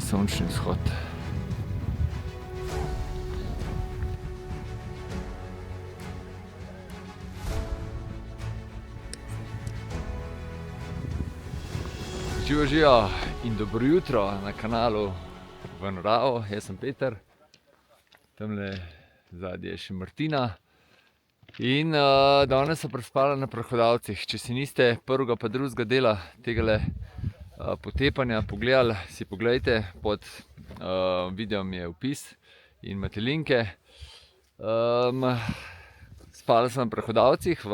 sončni vzhod. Živijo in dobro jutro na kanalu V naravo. Jaz sem Peter, tamle zadnji je še Martina. In danes so prespala na Prehodavcih. Če si niste prvega pa drugega dela tegale potepanja pogledali, si poglejte, pod videom je opis in imate linke. Spala sem na Prehodavcih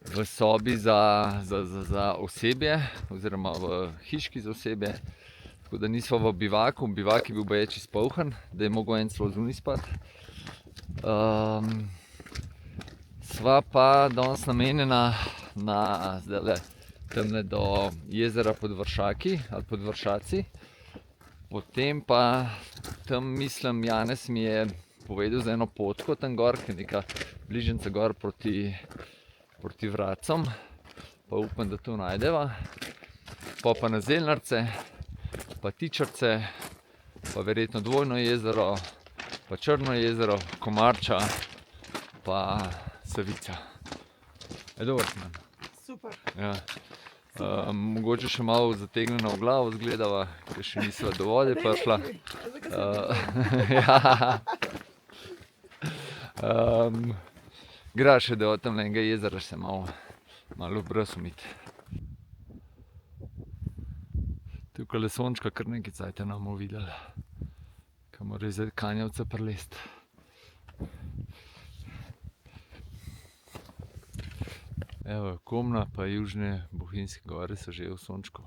v sobi za osebje, oziroma v hiški za osebje. Tako da nisva v bivaku, bivak je bil baje čisto poln, da je mogel en celo zunaj spati. Sva pa danes namenjena zdajle tamle do jezera Podvršaki ali Podvršaci. Potem pa tam, mislim, Janez mi je povedal za eno potko tam gor, ki je neka bližnjica gor proti Vratcem, pa upam, da to najdeva. Pa na Zelnarce, pa Tičarce, pa verjetno Dvojno jezero, pa Črno jezero, Komarča, pa Savica. Dober sem. Super. Ja. Mogoče še malo zategnjena v glavo zgledava, ker še nisva do vode prišla. Gre še do tamle enega jezera se malo brez umiti. Tukajle sončka kar nekaj cajta ne bomo videli, ko mora iz Kanjavca prilesti. Evo, Komna pa južne Bohinjske gore so že v sončku.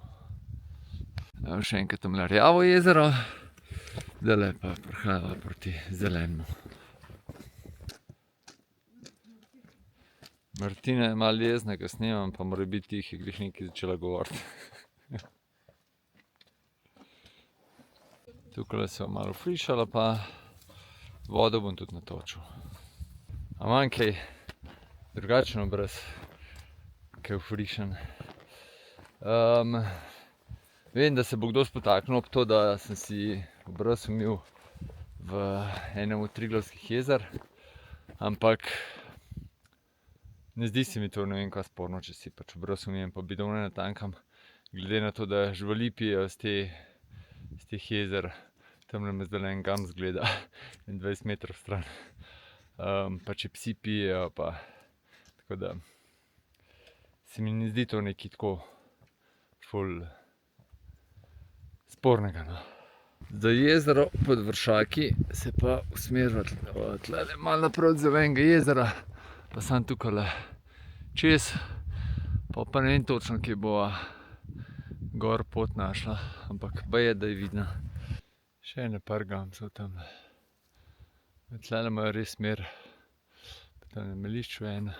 Evo še enkrat tamle Rjavo jezero, zdajle pa prihajava proti zelenemu. Martina je malo jezna, ko snemam, pa mora biti tih, je glih nekaj začela govoriti. Tukaj se bom malo frišala, pa vodo bom tudi natočil. A imam kaj drugačen obraz, kaj frišen. Vem, da se bo kdo spotaknil ob to, da sem si obraz umil v enem od Triglavskih jezer, ampak ne zdi se mi to, ne vem kaj sporno, če si pač obraz umijem pa bidone natankam, glede na to, da živali pijejo z teh jezer. Tamle me zdajle en gam zgleda, 20 metrov stran. Pa če psi pijejo, pa tako da se mi ne zdi to nekaj tako ful spornega, no. Za jezero Podvršaki se pa usmeriva tlele malo naproti Zelenega jezera, pa sam tukajle čez, pa ne vem točno, kje bova gor pot našla, ampak baje, da je vidna. Še ene par gamcev tamle. Tlele imajo res smer, pa tam na melišču ena,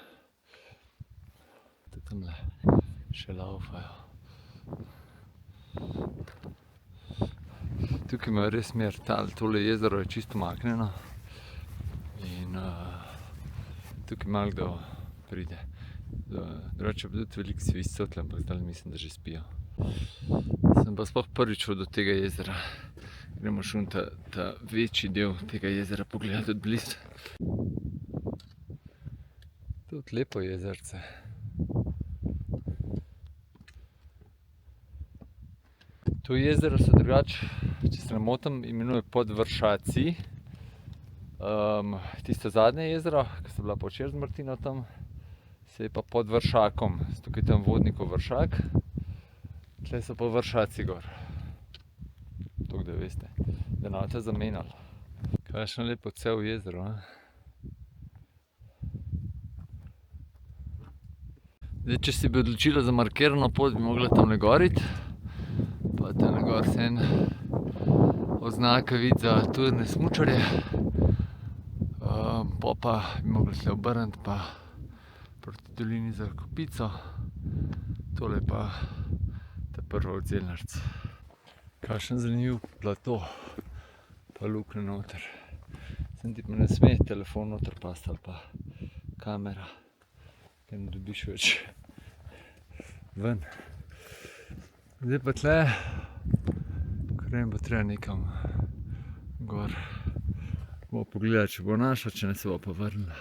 tudi tamle še laufajo. Tukaj imajo res smer, tole jezero je čisto umaknjeno in tukaj malo kdo pride. Drugače pa tudi veliko svizcev tle, ampak zdaj mislim, da že spijo. Sem pa sploh prvič šel do tega jezera. Gremo šum ta večji del tega jezera pogledati od blizu. Tudi lepo jezerce. To jezero se drugače, če se ne motim, imenuje Podvršaci. Tisto zadnje jezero, ki so bila pa včeraj z Martino tam, se je pa pod Vršakom. Tukaj tam vodnikov Vršak, tle so pa Vršaci gor. Toliko da veste, da ne boste zamenjali. Kakšno lepo celo jezero, ne? Zdaj, če si bi odločila za markirano pot, bi mogla tamle gor iti. Pa tamle gor se en oznaka vidi za turne smučarje. Pa bi mogla tle obrniti pa proti dolini za Kopico. Tole pa ta prva od Zelnarc. Kakšen zanimiv plato, pa luknje noter. Sem ti pa ne sme telefon noter pasti ali pa kamera, ker ne dobiš več ven. Zdaj pa tle Prej bo treba nekam gor. Bomo pogledali, če bo našla, če ne se bo pa vrnila.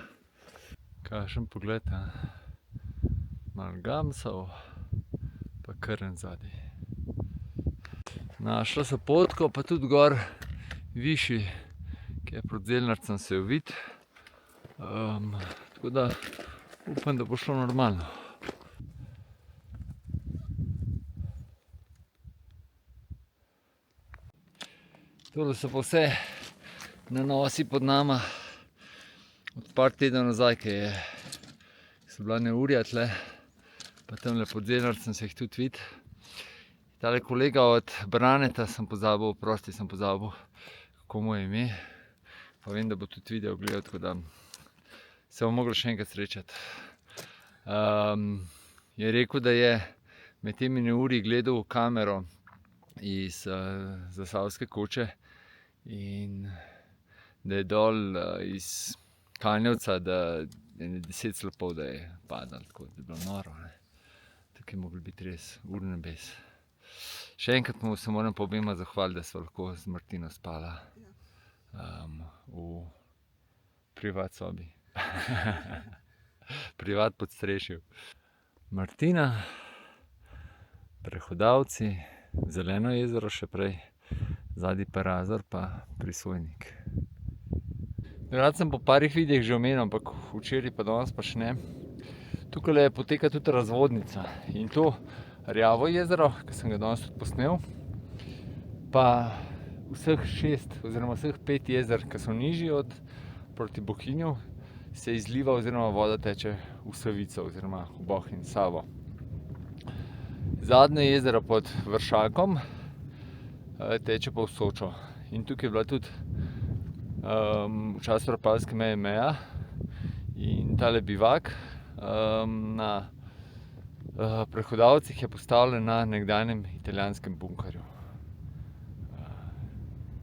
Kakšen pogled, a? Malo gamsov, pa krn zadaj. Našla so potko, pa tudi gor višji, ki je proti Zeljnarcem se jo vidi. Tako da upam, da bo šlo normalno. Tole so pa vse nanosi pod nama. Od par tednov nazaj, ki so bila neurja tle, pa tamle pod Zeljnarcem se jih tudi vidi. Tale kolega od Braneta sem pozabil, kako mu je ime. Pa vem, da bo tudi video gledal, tako da se bomo mogli še enkrat srečati. Je rekel, da je med temi neurji gledal kamero iz Zasavske koče in da je dol iz Kanjevca, da je 10 slapov, da je padal, tako da je bilo noro. Tukaj je moglo biti res ur nebes. Še enkrat se moram pa obema zahvaliti, da sva lahko z Martino spala v privat sobi. Privat podstrešju. Martina, Prehodavci, Zeleno jezero še prej, zadaj pa Razor pa Prisojnik. Rad sem po parih videih že omenil, ampak včeraj pa danes pa še ne. Tukaj poteka tudi razvodnica in to Rjavo jezero, ki sem ga danes tudi posnel, pa vseh 6 oziroma vseh 5 jezer, ki so nižji od proti Bohinju, se izliva oziroma voda teče v Savico oziroma v Bohinj, Savo. Zadnje jezero pod Vršakom teče pa v Sočo in tukaj je bila tudi v času Rapalske meje meja in tale bivak na Prehodavcih je postavljen na nekdanjem italijanskem bunkerju.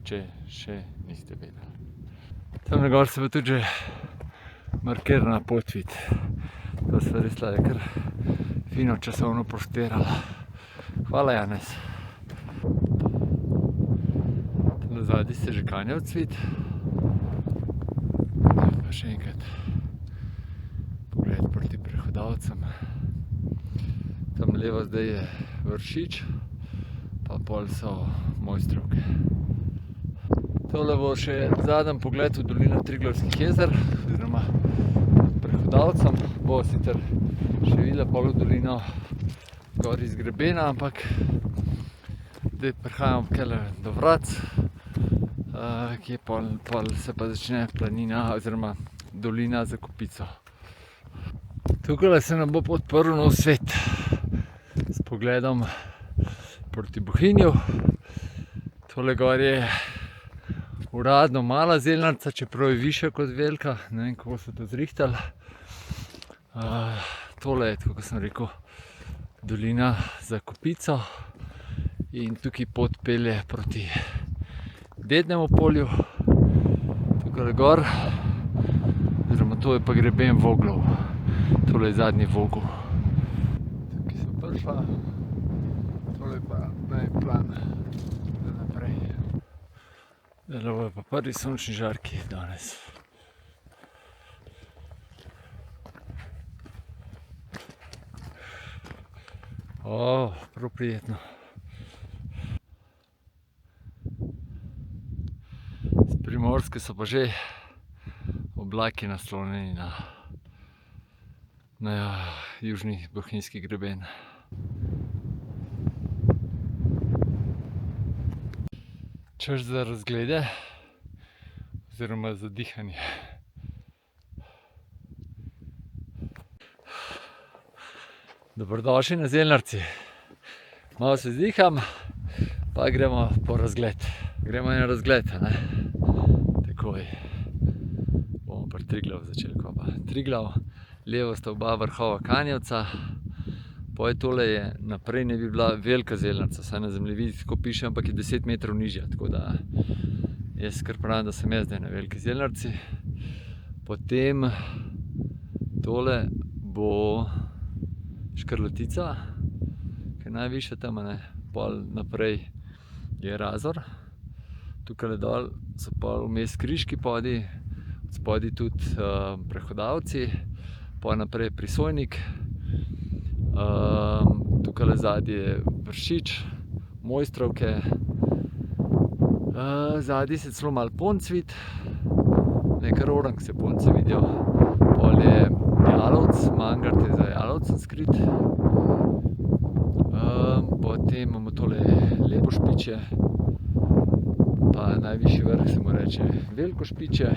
Če še niste vedeli. Tamle gor se bo tudi že markirana pot vidi. To sva res tale kar fino časovno pošterala. Hvala, Janez. Tule zadaj se že Kanjevec vidi. Pa še enkrat pogled proti Prehodavcem. Tam levo zdaj je Vršič, pa pol so Mojstrovke. Tole bo še zadnji pogled v dolino Triglavskih jezer, oziroma Prehodavcem. Bo sicer še videla pol v dolino gor iz grebena, ampak zdaj prihajamo do Vratc, kje pol se pa začne planina oziroma dolina za Kopico. Tukaj se nam bo odprl nov svet s pogledom proti Bohinju. Tole gor je uradno mala Zeljnarca, čeprav je višja kot velika, ne vem, kako so to zrihtali. Tole je, tako kot sem rekel, dolina za Kopico in tukaj pot pelje proti Dednemu polju. Tukaj gor, oziroma to je pa greben Voglov. Tole je zadnji Vogel. Tukaj sem prišla, tole pa naj plan za naprej. Zdaj bojo pa prvi sončni žarki danes. Prav prijetno. Z Primorske so pa že oblaki naslonjeni na južni bohinjski greben. Čas za razglede oziroma za dihanje. Dobrodošli na Zeljnarci. Malo se zdiham, pa gremo po razgled. Gremo na razgled, ne? Takoj. Bomo pri Triglav začeli, ko pa Triglav. Levo sta oba vrhova Kanjevca. Poje tole je, naprej ne bi bila velika Zeljnarca, saj na zemljevidih tako piše, ampak je 10 metrov nižja, tako da jaz kar pravim, da sem jaz zdaj na veliki Zeljnarci. Potem tole bo Škrlatica, ki je najvišja tam, pol naprej je Razor. Tukaj dol so pa vmes Kriški podi, spodaj tudi Prehodavci, pa naprej Prisojnik. Tukaj zadaj je Vršič, Mojstrovke, zadaj se celo malo Ponc vidi, nekaj Orang se Ponce vidijo, pol je Jalovec, Mangart je za Jalovcem skrit. Potem imamo tole Lepo Špičje, pa najvišji vrh se mu reče Veliko Špičje,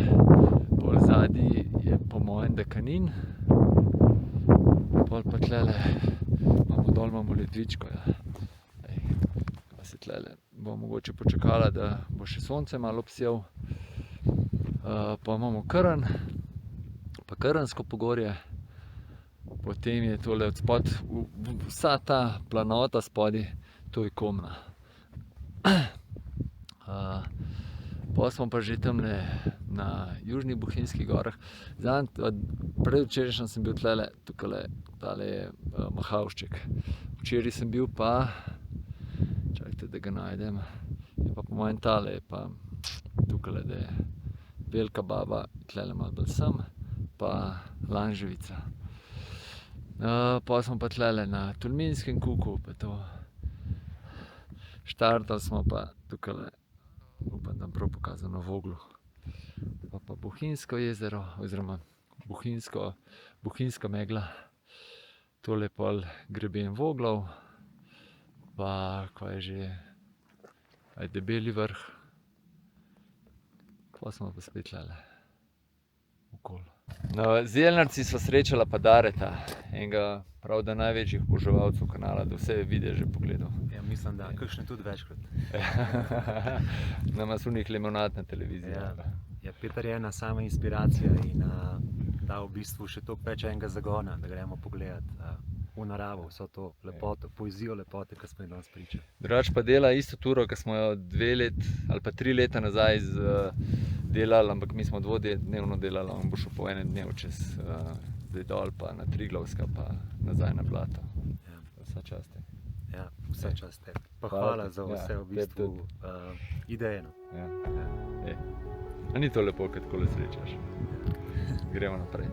pol zadaj je po mojem Dekanin, pol pa tlele dol imamo Ledvičko. Pa se tlele bo mogoče počakala, da bo še sonce malo obsijal. Pa imamo Krn, pa Krnsko pogorje. Potem je tole od spod, vsa ta planota spodaj, to je Komna. Pol smo pa že tamle na Južnih Bohinjskih gorah. Predvčerajšnjem sem bil tlele, tale je Mahavšček. Včeraj sem bil pa, čakajte, da ga najdem, je pa po mojem tale, je pa tukaj, da je Velika Baba, tlele malo bolj sem, pa Lanževica. Pol smo pa tlele na Tolminskem kuku, pa to. Štartali smo pa tukaj, upam, da bom prav pokazal, na Voglu. Pa Bohinjsko jezero, oziroma Bohinjska megla. Tole je pol greben Voglov, pa kaj je že, Debeli vrh. Pol smo pa spet tlele okoli. Z Jelnarci sva srečala pa Dareta, enega pravda največjih oboževalcev kanala, da vse videe že pogledal. Ja, mislim, da kakšne tudi večkrat. Nama so njih limonad na televiziji. Ja, Peter je ena sama inspiracija in da v bistvu še toliko več enega zagona, da gremo pogledat v naravo, vso to lepoto, poezijo lepote, ki smo jo danes pričali. Drugače pa dela isto turo, ki smo jo 2 leti ali pa 3 leta nazaj delali, ampak mi smo dvodnevno delali, on bo šel po enem dnevu čez zdaj dol pa na Triglavska pa nazaj na Blato. Vsa čast. Ja, vsa čast tebi. Pa hvala za vse v bistvu ideje. A ni to lepo, kad takole srečaš? Gremo naprej.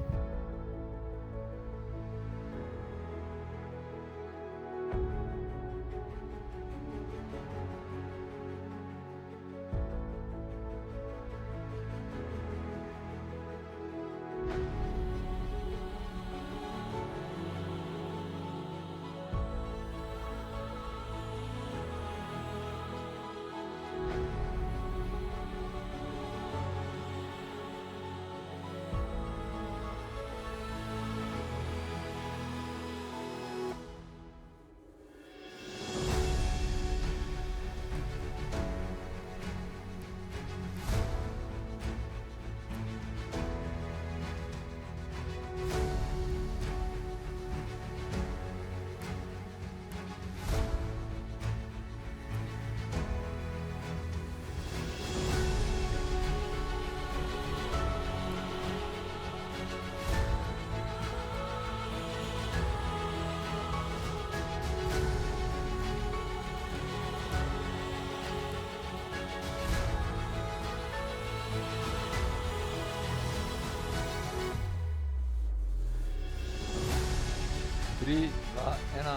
Tri, dva, ena,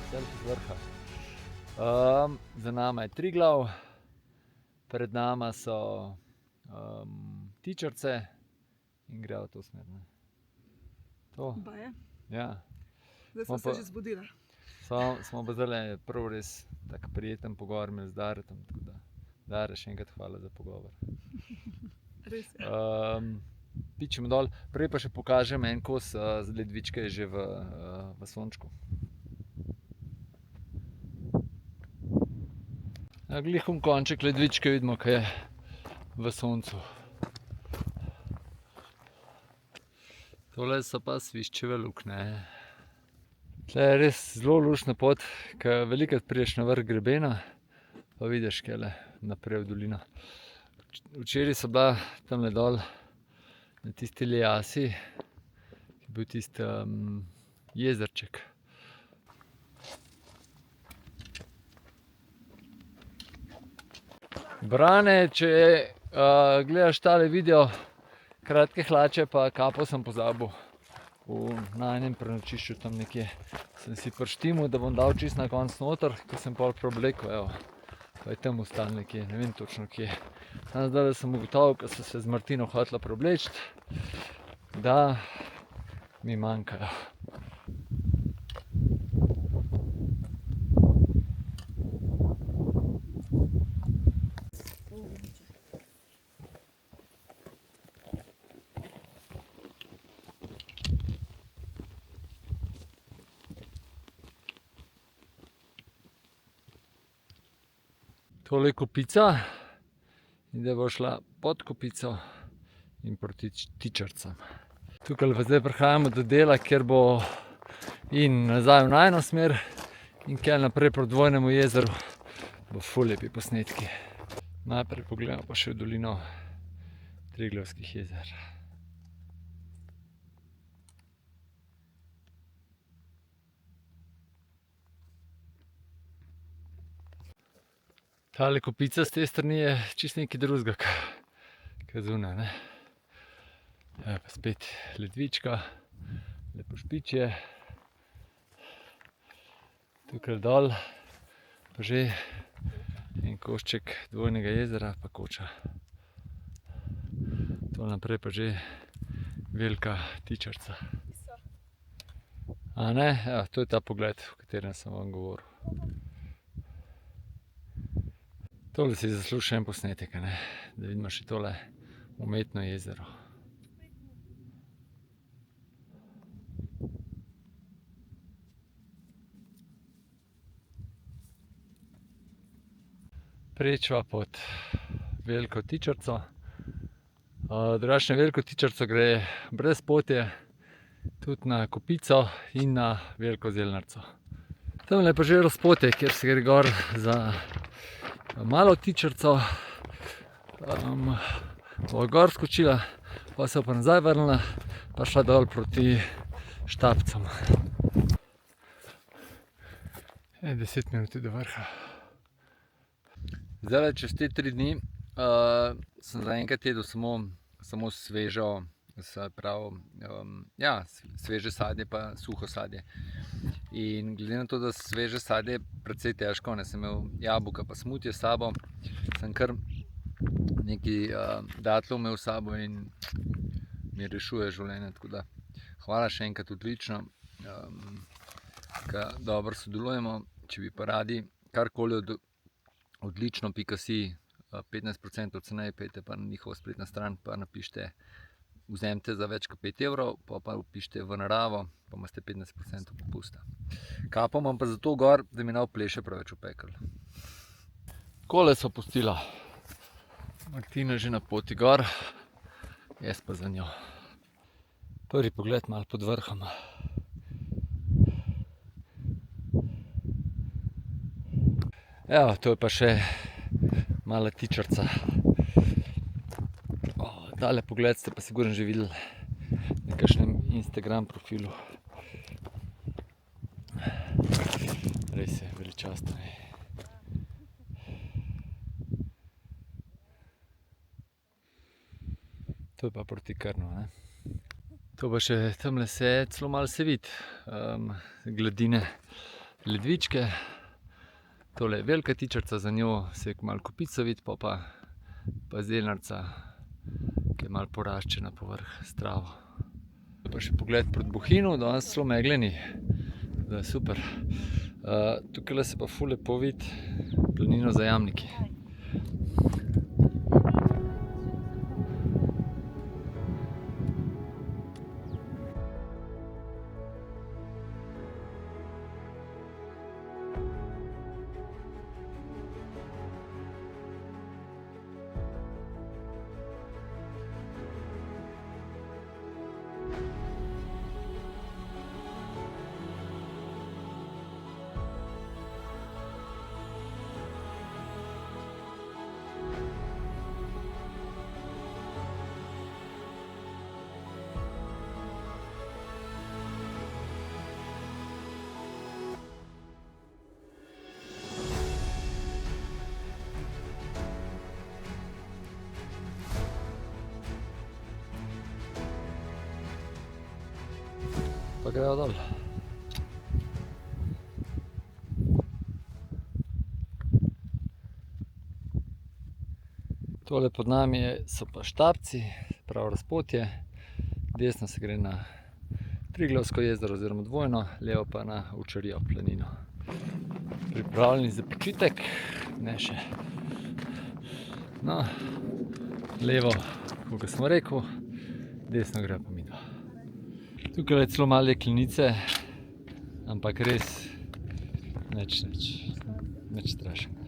selfie z vrha. Za nama je Triglav, pred nama so Tičarce in grejo v to smer. To. Baje. Ja. Zdaj smo se že zbudila. Smo pa zdajle prav res tak prijeten pogovor imeli z Daretom, tako da Dare, še enkrat hvala za pogovor. Res je. Pičemo dol, prej pa še pokažem en kos ledvičke je že v sončku. Glih konček ledvičke vidimo, kaj je v soncu. Tole so pa Sviščeve luknje. Tle je res zelo luštna pot, ker velikokrat prideš na vrh grebena, pa vidiš kajle naprej v dolino. Včeraj so bila tamle dol na tisti lijasi, je bil tisti jezerček. Brane, če gledaš tale video, kratke hlače pa kapo sem pozabil v najnem prenočišču tam nekje. Sem si prištimal, da bom dal čist na konc noter, ko sem pol preoblekel, evo. Pa je tam ostal nekje, ne vem točno kje. Zdaj sem ugotovil, ko sem se z Martino hotela preobleči, da mi manjkajo. Tole je kopica in zdaj bo šla pod kopico in proti Tičarcem. Tukaj pa zdaj prihajamo do dela, kjer bo in nazaj v najino smer in kjer naprej proti Dvojnemu jezeru bo ful lepi posnetki. Najprej pogledamo pa še v dolino Triglavskih jezer. Tale kopica z te strani je čisto nekaj drugega, kot zunaj, ne. Evo pa spet ledvička, lepo špičje. Tukaj dol pa že en košček Dvojnega jezera pa Koča. To naprej pa že Velika Tičarca. A ne? Evo, to je ta pogled, o katerem sem vam govoril. Tole si zasluži en posnetek, ne? Da vidimo še tole umetno jezero. Prečva pod Veliko Tičarco. Drugače na Veliko Tičarco gre brez potje, tudi na Kopico in na Veliko Zelnarco. Tamle je pa že razpotje, kjer se gre gor za Malo Tičarco, bova gor skočila, pa se pa nazaj vrnila, pa šla dol proti Štapcem. 10 minut do vrha. Zdaj, čez te 3 dni sem zaenkrat jedel samo svežo, se pravi, ja, sveže sadje pa suho sadje. In glede na to, da sveže sadje je precej težko, ne, sem imel jabolka pa smutije s sabo, sem kar nekaj datlov imel s sabo in mi rešuje življenje, tako da hvala še enkrat, odlično, ker dobro sodelujemo. Če bi pa radi karkoli od odlično.si 15% ceneje, pojdite pa na njihovo spletno stran pa napišite vzemite za več kot 5 evrov, pa upišite v naravo, pa imate 15% popusta. Kapo imam pa zato gor, da mi ne bo pleše preveč v pekel. Takole sva pustila. Martina že na poti gor, jaz pa za njo. Prvi pogled malo pod vrhom. Evo, to je pa še Mala Tičarca. Tale pogled ste pa sigurno že videli na kakšnem Instagram profilu. Res je veličasten. To je pa proti Krnu, ne? To pa še tamle se celo malo se vidi, gladine ledvičke. Tole je Velika Tičarca, za njo se malo Kopica vidi, pa Zelnarca, ki je malo poraščena povrh s travo. Pa še pogled proti Bohinju, danes celo megleni, da je super. Tukaj se pa ful lepo vidi planino za Jamniki. grejo dol. Tole pod nami so pa Štapci, prav razpotje. Desno se gre na Triglavsko jezero oziroma Dvojno, levo pa na Ovčarijo planino. Pripravljeni za počitek? Ne še. No, levo, kot smo rekel, desno gre pa midva. Tukaj je celo malo jeklenice, ampak res nič strašnega.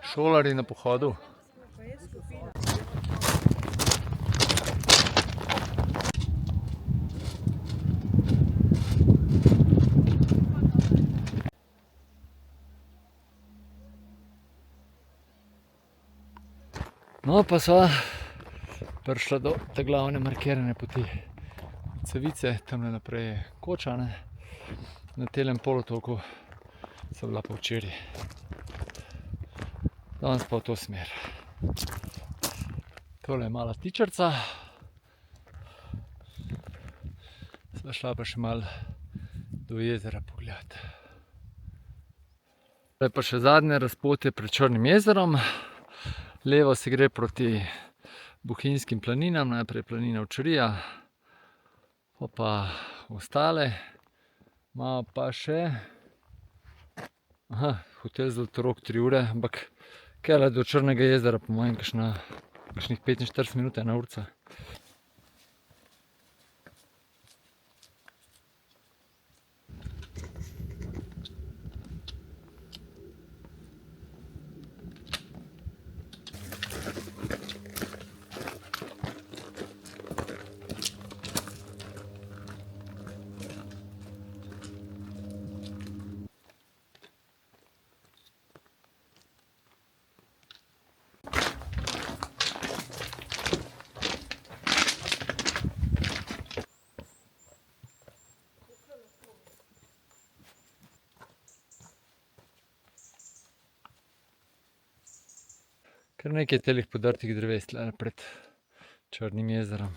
Šolarji na pohodu. No, pa sva prišla do te glavne markirane poti. Cevice, tamle naprej je Koča, ne. Na telem polotoku so bila pa včeraj. Danes pa v to smer. Tole je mala tičarca. Sva šla pa še malo do jezera pogledat. Tole je pa še zadnje razpotje pred Črnim jezerom. Levo se gre proti Bohinjskim planinam, najprej planina Ovčarija, pa ostale. Imamo pa še hotel Zlatorog 3 ure, ampak kele do Črnega jezera po mojem kakšnih 45 minut, 1 urca. Kar nekaj telih podrtih dreves tule pred Črnim jezerom.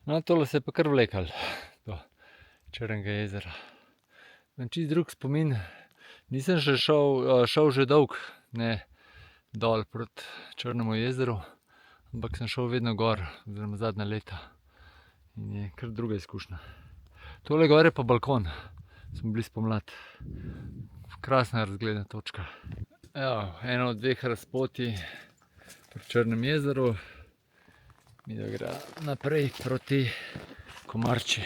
No, tole se je pa kar vlekalo do Črnega jezera. Imam čisto drug spomin. Nisem še šel že dolgo, ne dol proti Črnemu jezeru, ampak sem šel vedno gor, oziroma zadnja leta. In je kar druga izkušnja. Tole gor je pa balkon. Smo bili spomladi. Krasna razgledna točka. Evo, eno od 2 razpotij pri Črnem jezeru. Midva gre naprej proti Komarči.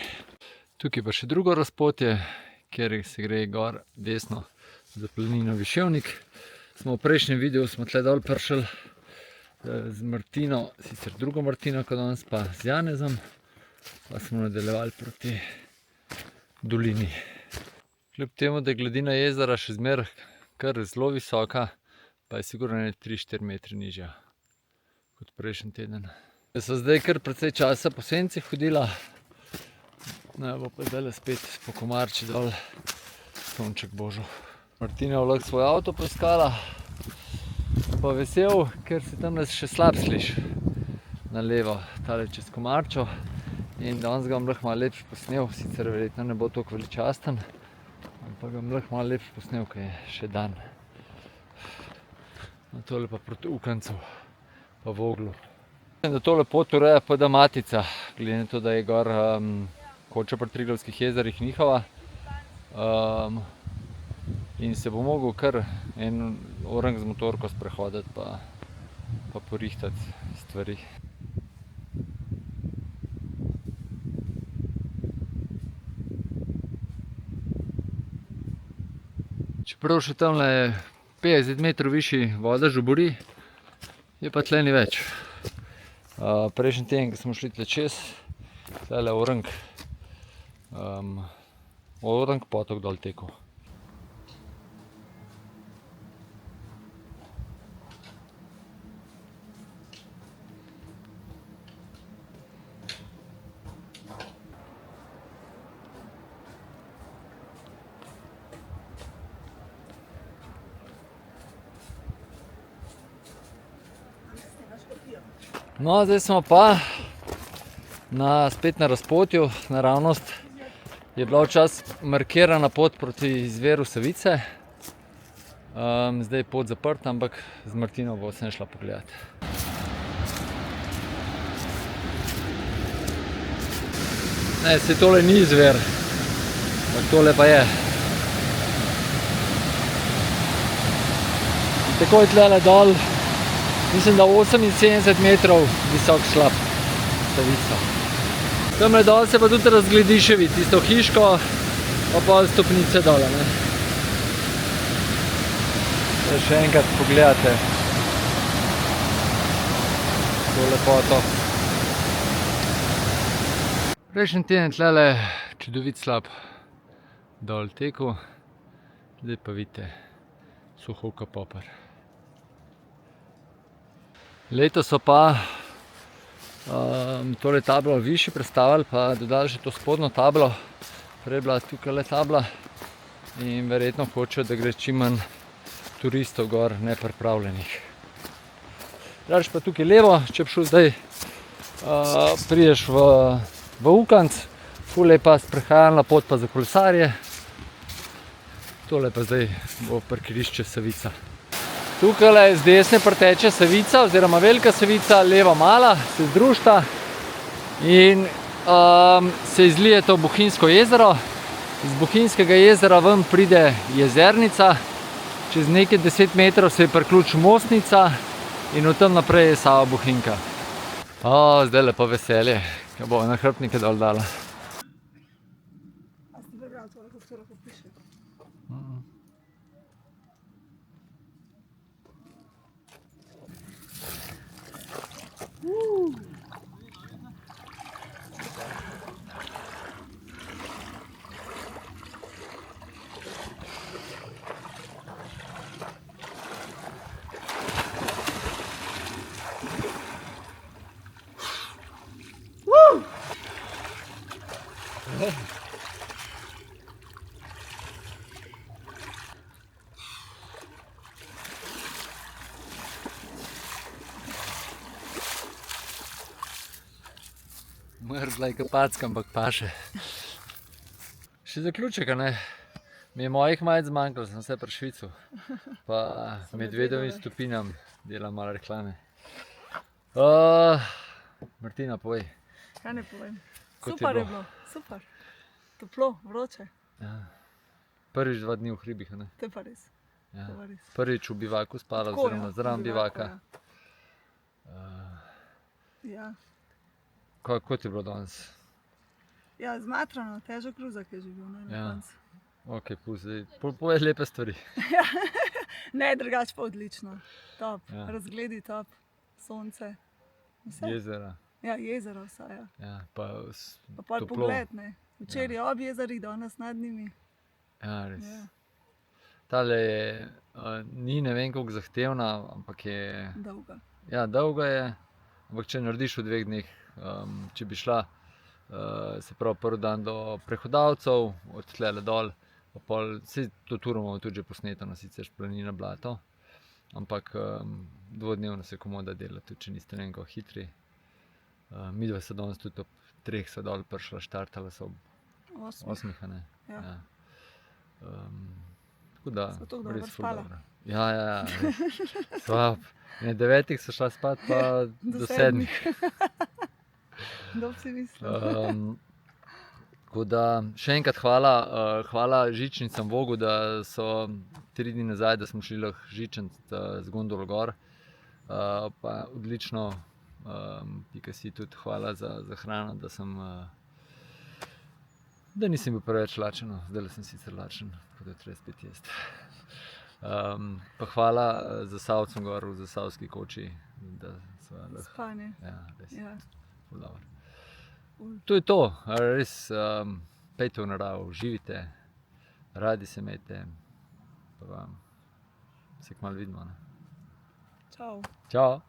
Tukaj pa še drugo razpotje, kjer se gre gor desno za planino Viševnik. V prejšnjem videu smo tle dol prišli z Martino, sicer drugo Martino kot danes, pa z Janezom. Pa smo nadaljevali proti dolini. Kljub temu, da je gladina jezera še zmeraj kar zelo visoka, pa je sigurno 3-4 metre nižja kot prejšnji teden. So zdaj kar precej časa po senci hodila. No, bo pa zdaj spet po Komarči dol sonček božal. Martina je lahko svoj avto poiskala. Pa vesel, ker se tam še slab sliši na levo, tale čez Komarčo. In danes ga bom lahko malo lepše posnel, sicer verjetno ne bo toliko veličasten, ampak ga bom lahko malo lepše posnel, ker je še dan. No, tole pa proti Ukancu, pa Voglu. Mislim, da tole pot ureja pa da Matica, glede na to, da je gor Koča pri Triglavskih jezerih njihova. In se bo mogel kar en orang z motorko sprehoditi pa porihtati stvari. Čeprav še tamle 50 metrov višji voda žubori, je pa tle ni več. Prejšnji teden, ko smo šli tle čez, tale orang potok dol tekel. No, zdaj smo pa spet na razpotju, naravnost je bila včasih markirana pot proti izviru Savice. Zdaj je pot zaprta, ampak z Martino bo vsem šla pogledat. Ne, se tole ni izvir, ampak tole pa je. Takoj tlele dol, mislim, da 78 metrov visok slap Savica. Tamle dol se pa tudi razgledi še vid, tisto hiško, pa pol stopnice dole, ne. Zdaj še enkrat pogledate to lepoto. Prejšnji teden tlele čudovit slap dol tekel, zdaj pa vidite Suhovka Popar. Letos so pa tole tablo višje prestavili, pa dodali še to spodnjo tablo. Prej je bila tukaj tabla in verjetno hočejo, da gre čim manj turistov gor nepripravljenih. Drugače pa tukaj levo, če bi šel zdaj, prideš v Ukanc, ful lepa sprehajalna pot pa za kolesarje. Tole pa zdaj bo parkirišče Savica. Tukaj z desne preteče Savica, oziroma Velika Savica, leva mala, se združita in se izlije to Bohinjsko jezero. Iz Bohinjskega jezera ven pride jezernica, čez nekaj 10 metrov se je priključi Mostnica in od tam naprej je Sava Bohinjka. Zdaj lepo veselje, ki bo nahrbtnike dol dala. A ste prebral tole, kako to lahko piše? Mrzla je kapacka, ampak paše. Še zaključek, a ne? Mi je mojih majic zmanjkalo, sem vse pri Švicu. Pa medvedovim stopinjam delam malo reklame. Martina, povej. Kaj ne povem? Kot je Super je bilo? bilo, super. Toplo, vroče, Ja. Prvič 2 dni v hribih, a ne? to je pa res. Ja. To je pa res. Prvič v bivaku spala, Tako, oziroma ja, zraven v bivaku, bivaka. Ja. Kako ti je bilo danes? Ja, zmatrano, težek kruzak je že bil, ne, na Ja. koncu. Ok, pusti. Povej lepe stvari. Ne, drugače pa odlično. Top, Ja. razgledi top, sonce, vse. Jezera. Ja, jezero vsa, ja. Ja, pa Pa pol toplo. pogled, ne. Včeraj ob jezerih, danes nad njimi. Ja, res. Ja, Tale je, ni ne vem koliko zahtevna, ampak je, dolga. ja, dolga je, ampak če narediš v 2 dneh, če bi šla, se pravi prvi dan do Prehodavcev, od tlele dol, pa pol, saj to turo imamo tudi že posneto, no, sicer Planina Blato, ampak 2-dnevno se komoda dela, tudi če niste ne vem kako hitri. Midva se danes tudi ob 3 so dol prišla, štartala so ob 8, a ne? Ja. Ja. Tako da, Sva tako dobro res ful spala. dobro. Ja, res. Sva, ne, 9 so šla spat, pa do 7. Kdo bi si mislil? Tako da, še enkrat hvala žičnicam Vogu, da so 3 dni nazaj, da smo šli lahko žičnic z gondolo gor. Pa odlično, Pika si tudi hvala za hrano, da nisem bil preveč lačen, no. Zdajle sem sicer lačen, tako da treba spet jesti. Pa hvala Zasavcem gor v Zasavski koči, da sva lahko, Spanje. ja, res, Ja. ful dobro. To je to, res, pejte v naravo, živite, radi se imejte, pa se kmalu vidimo, ne. Čau. Čau!